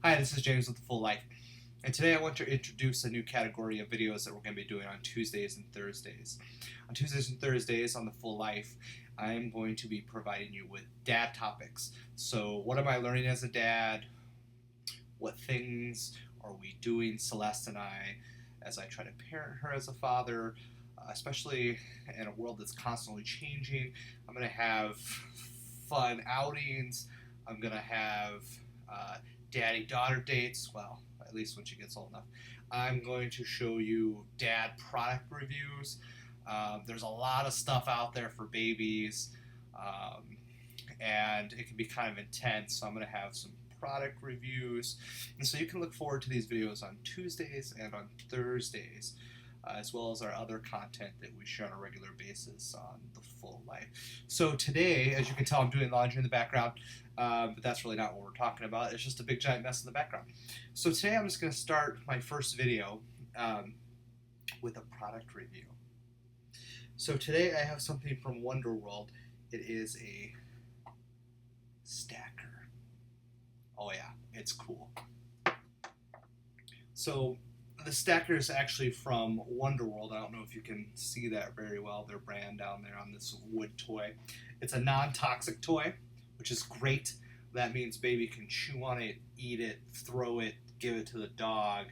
Hi, this is James with The Full Life, and today I want to introduce a new category of videos that we're going to be doing on Tuesdays and Thursdays. On Tuesdays and Thursdays on The Full Life, I'm going to be providing you with dad topics. So, what am I learning as a dad? What things are we doing, Celeste and I, as I try to parent her as a father, especially in a world that's constantly changing? I'm going to have fun outings. I'm going to have daddy-daughter dates, well, at least when she gets old enough. I'm going to show you dad product reviews. There's a lot of stuff out there for babies, um, and it can be kind of intense, so I'm going to have some product reviews. And so you can look forward to these videos on Tuesdays and on Thursdays, as well as our other content that we share on a regular basis on The Full Life. So today, as you can tell, I'm doing laundry in the background, but that's really not what we're talking about. It's just a big giant mess in the background. So today I'm just going to start my first video with a product review. So today I have something from Wonder World. It is a stacker. Oh yeah, it's cool. So the stacker is actually from Wonder World. I don't know if you can see that very well, their brand down there on this wood toy. It's a non-toxic toy, which is great. That means baby can chew on it, eat it, throw it, give it to the dog,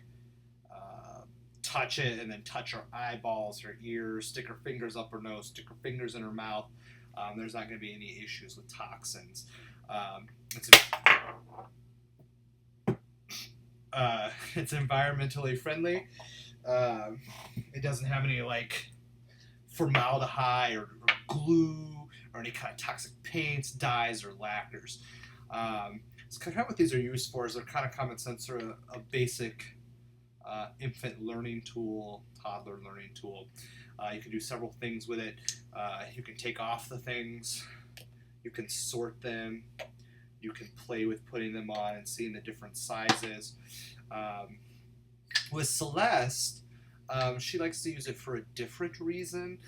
touch it, and then touch her eyeballs, her ears, stick her fingers up her nose, stick her fingers in her mouth. There's not going to be any issues with toxins. It's it's environmentally friendly. It doesn't have any like formaldehyde or glue or any kind of toxic paints, dyes, or lacquers. So kind of what these are used for is they're kind of common sense, sort of a basic infant learning tool, toddler learning tool. You can do several things with it. You can take off the things. You can sort them. You can play with putting them on and seeing the different sizes. With Celeste, she likes to use it for a different reason.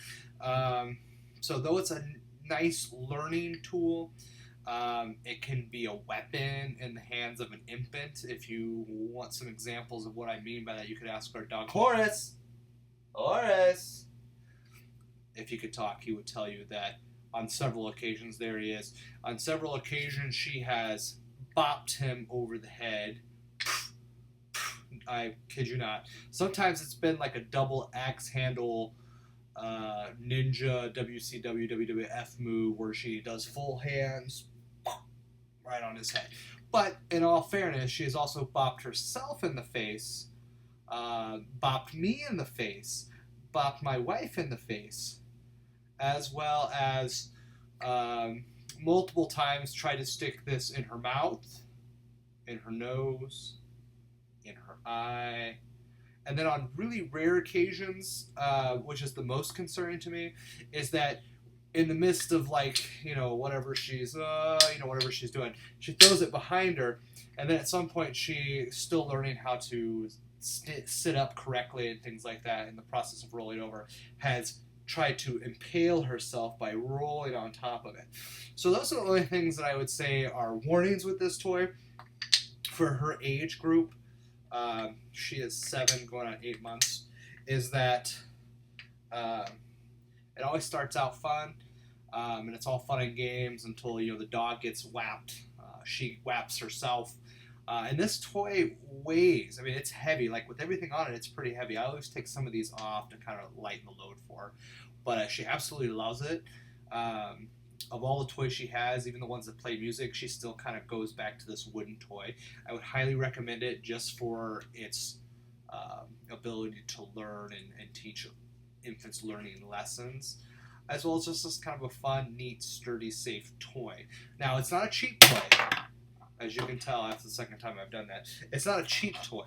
So though it's a nice learning tool, it can be a weapon in the hands of an infant. If you want some examples of what I mean by that, you could ask our dog, Horace. Horace. If he could talk, he would tell you that on several occasions, there he is. On several occasions, she has bopped him over the head. I kid you not. Sometimes it's been like a double axe handle ninja WCW WWF move where she does full hands right on his head. But in all fairness, she has also bopped herself in the face, bopped me in the face, bopped my wife in the face, as well as multiple times tried to stick this in her mouth, in her nose, in her eye. And then on really rare occasions, which is the most concerning to me, is that in the midst of whatever she's whatever she's doing, she throws it behind her, and then at some point she's still learning how to sit up correctly and things like that. In the process of rolling over, has tried to impale herself by rolling on top of it. So those are the only things that I would say are warnings with this toy for her age group. She is 7 going on 8 months, is that it always starts out fun, and it's all fun and games until the dog gets whapped. She whaps herself. And this toy weighs, I mean, it's heavy. Like with everything on it, it's pretty heavy. I always take some of these off to kind of lighten the load for her. But she absolutely loves it. Of all the toys she has, even the ones that play music, she still kind of goes back to this wooden toy. I would highly recommend it just for its ability to learn and teach infants learning lessons, as well as just this kind of a fun, neat, sturdy, safe toy. Now, it's not a cheap toy. As you can tell, that's the second time I've done that. It's not a cheap toy.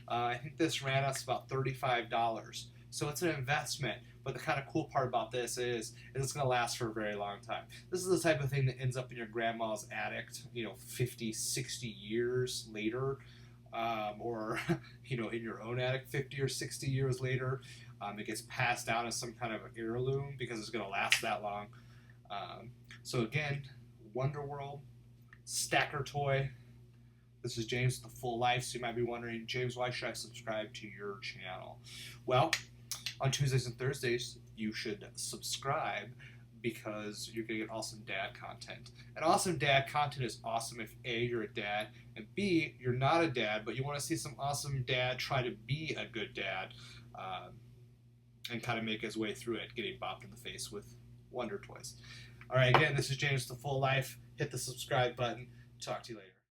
I think this ran us about $35. So it's an investment. But the kind of cool part about this is it's going to last for a very long time. This is the type of thing that ends up in your grandma's attic, 50, 60 years later. Or, in your own attic 50 or 60 years later. It gets passed down as some kind of heirloom because it's going to last that long. So again, Wonder World, stacker toy. This is James with The Full Life. So you might be wondering, James, why should I subscribe to your channel? Well, on Tuesdays and Thursdays, you should subscribe because you're going to get awesome dad content. And awesome dad content is awesome if A, you're a dad, and B, you're not a dad, but you want to see some awesome dad try to be a good dad and kind of make his way through it, getting bopped in the face with Wonder Toys. All right, again, this is James, The Full Life. Hit the subscribe button. Talk to you later.